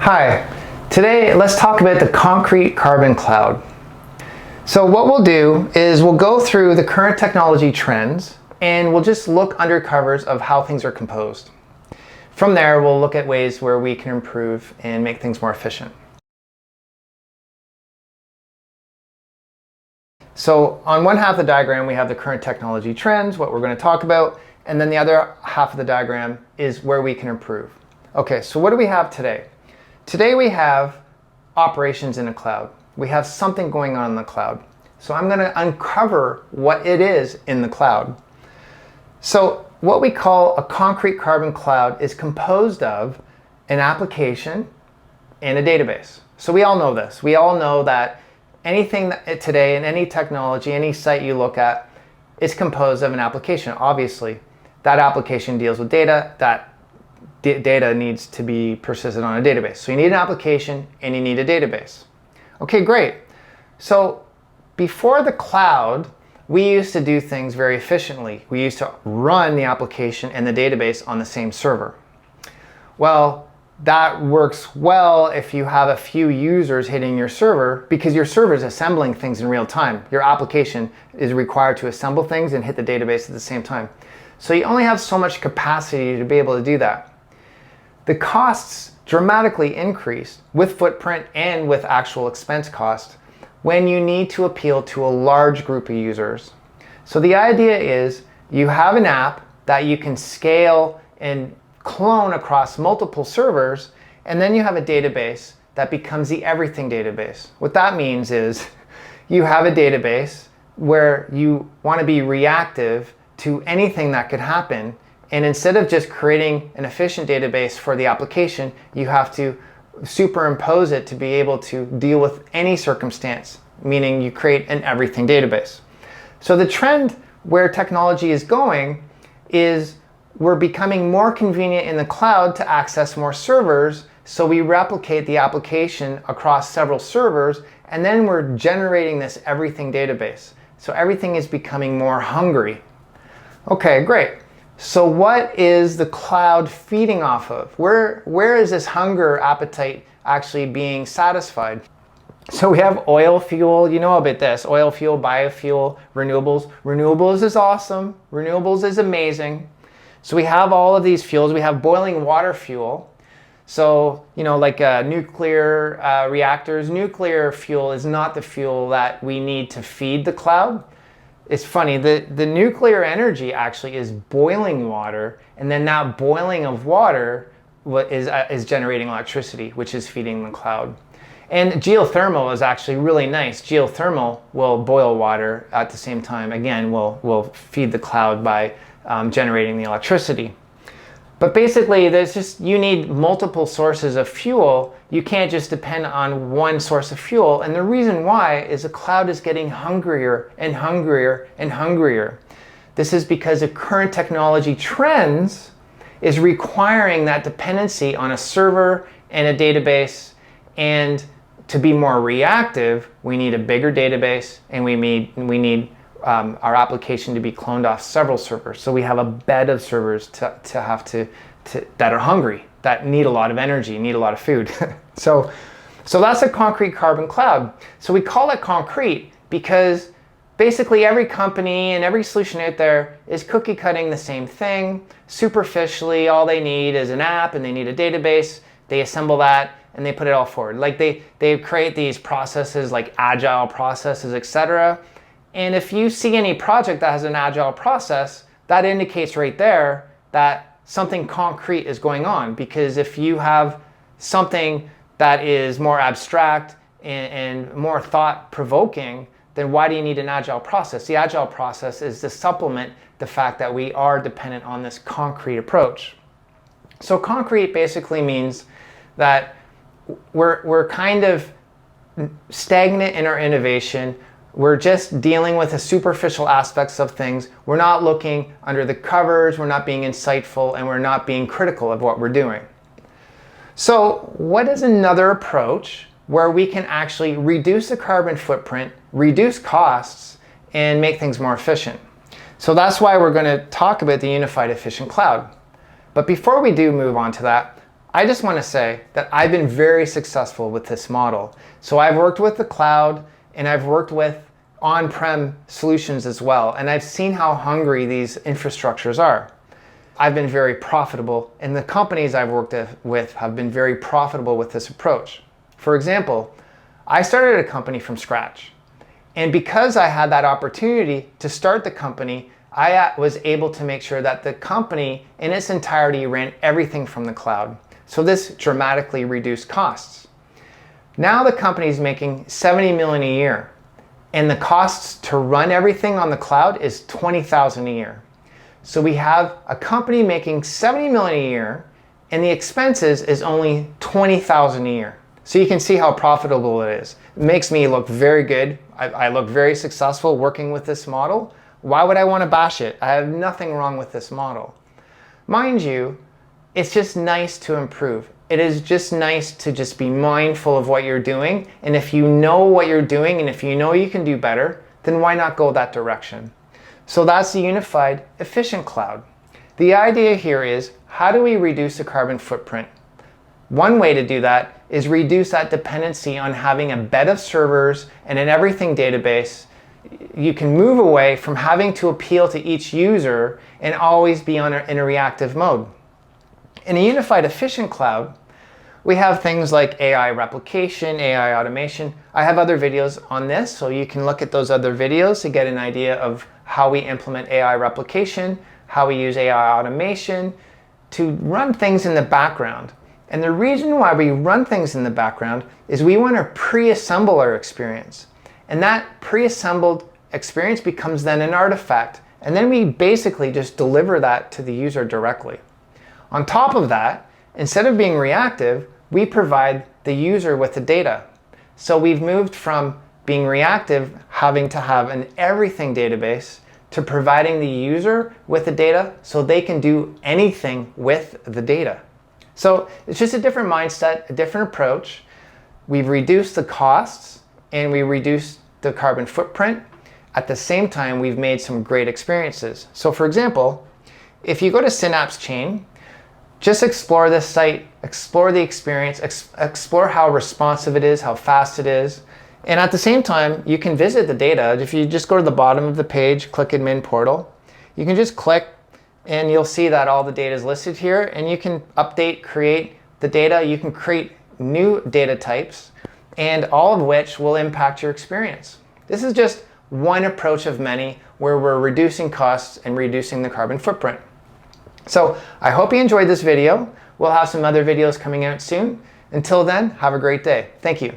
Hi, today let's talk about the concrete carbon cloud. So what we'll do is we'll go through the current technology trends and we'll just look under covers of how things are composed. From there, we'll look at ways where we can improve and make things more efficient. So on one half of the diagram, we have the current technology trends, what we're going to talk about, and then the other half of the diagram is where we can improve. Okay, so what do we have today? Today we have operations in the cloud. We have something going on in the cloud. So I'm going to uncover what it is in the cloud. So what we call a concrete carbon cloud is composed of an application and a database. So we all know this. We all know that anything today in any technology, any site you look at, is composed of an application. Obviously, that application deals with data. That data needs to be persisted on a database. So you need an application and you need a database. Okay, great. So before the cloud, we used to do things very efficiently. We used to run the application and the database on the same server. Well, that works well if you have a few users hitting your server because your server is assembling things in real time. Your application is required to assemble things and hit the database at the same time. So you only have so much capacity to be able to do that. The costs dramatically increase with footprint and with actual expense cost when you need to appeal to a large group of users. So the idea is you have an app that you can scale and clone across multiple servers, and then you have a database that becomes the everything database. What that means is you have a database where you want to be reactive to anything that could happen. And instead of just creating an efficient database for the application, you have to superimpose it to be able to deal with any circumstance, meaning you create an everything database. So the trend where technology is going is we're becoming more convenient in the cloud to access more servers. So we replicate the application across several servers, and then we're generating this everything database. So everything is becoming more hungry. Okay, great. So what is the cloud feeding off of? Where is this hunger appetite actually being satisfied? So we have oil fuel, you know about this, oil fuel, biofuel, renewables. Renewables is awesome. Renewables is amazing. So we have all of these fuels. We have boiling water fuel. So, you know, like nuclear reactors, nuclear fuel is not the fuel that we need to feed the cloud. It's funny, the nuclear energy actually is boiling water, and then that boiling of water is generating electricity, which is feeding the cloud. And geothermal is actually really nice. Geothermal will boil water at the same time. Again, will feed the cloud by generating the electricity. But basically, you need multiple sources of fuel. You can't just depend on one source of fuel. And the reason why is the cloud is getting hungrier and hungrier and hungrier. This is because the current technology trends is requiring that dependency on a server and a database. And to be more reactive, we need a bigger database, and we need our application to be cloned off several servers. So we have a bed of servers that are hungry, that need a lot of energy, need a lot of food. So that's a concrete carbon cloud. So we call it concrete because basically every company and every solution out there is cookie cutting the same thing. Superficially, all they need is an app and they need a database. They assemble that and they put it all forward. Like they create these processes like agile processes, etc. And if you see any project that has an agile process, that indicates right there that something concrete is going on. Because if you have something that is more abstract and more thought-provoking, then why do you need an agile process? The agile process is to supplement the fact that we are dependent on this concrete approach. So concrete basically means that we're kind of stagnant in our innovation. We're just dealing with the superficial aspects of things. We're not looking under the covers, we're not being insightful, and we're not being critical of what we're doing. So what is another approach where we can actually reduce the carbon footprint, reduce costs, and make things more efficient? So that's why we're going to talk about the unified efficient cloud. But before we do move on to that, I just want to say that I've been very successful with this model. So I've worked with the cloud and I've worked with on-prem solutions as well. And I've seen how hungry these infrastructures are. I've been very profitable, and the companies I've worked with have been very profitable with this approach. For example, I started a company from scratch. And because I had that opportunity to start the company, I was able to make sure that the company in its entirety ran everything from the cloud. So this dramatically reduced costs. Now the company is making $70 million a year, and the costs to run everything on the cloud is $20,000 a year. So we have a company making $70 million a year, and the expenses is only $20,000 a year. So you can see how profitable it is. It makes me look very good. I look very successful working with this model. Why would I want to bash it? I have nothing wrong with this model. Mind you, it's just nice to improve. It is just nice to just be mindful of what you're doing. And if you know what you're doing and if you know you can do better, then why not go that direction? So that's the unified, efficient cloud. The idea here is, how do we reduce the carbon footprint? One way to do that is reduce that dependency on having a bed of servers and an everything database. You can move away from having to appeal to each user and always be in a reactive mode. In a unified efficient cloud, we have things like AI replication, AI automation. I have other videos on this, so you can look at those other videos to get an idea of how we implement AI replication, how we use AI automation to run things in the background. And the reason why we run things in the background is we want to pre-assemble our experience. And that pre-assembled experience becomes then an artifact. And then we basically just deliver that to the user directly. On top of that, instead of being reactive, we provide the user with the data. So we've moved from being reactive, having to have an everything database, to providing the user with the data so they can do anything with the data. So it's just a different mindset, a different approach. We've reduced the costs and we reduced the carbon footprint. At the same time, we've made some great experiences. So for example, if you go to Synapse Chain, just explore this site, explore the experience, explore how responsive it is, how fast it is. And at the same time, you can visit the data. If you just go to the bottom of the page, click Admin Portal, you can just click and you'll see that all the data is listed here, and you can update, create the data. You can create new data types, and all of which will impact your experience. This is just one approach of many where we're reducing costs and reducing the carbon footprint. So I hope you enjoyed this video. We'll have some other videos coming out soon. Until then, have a great day. Thank you.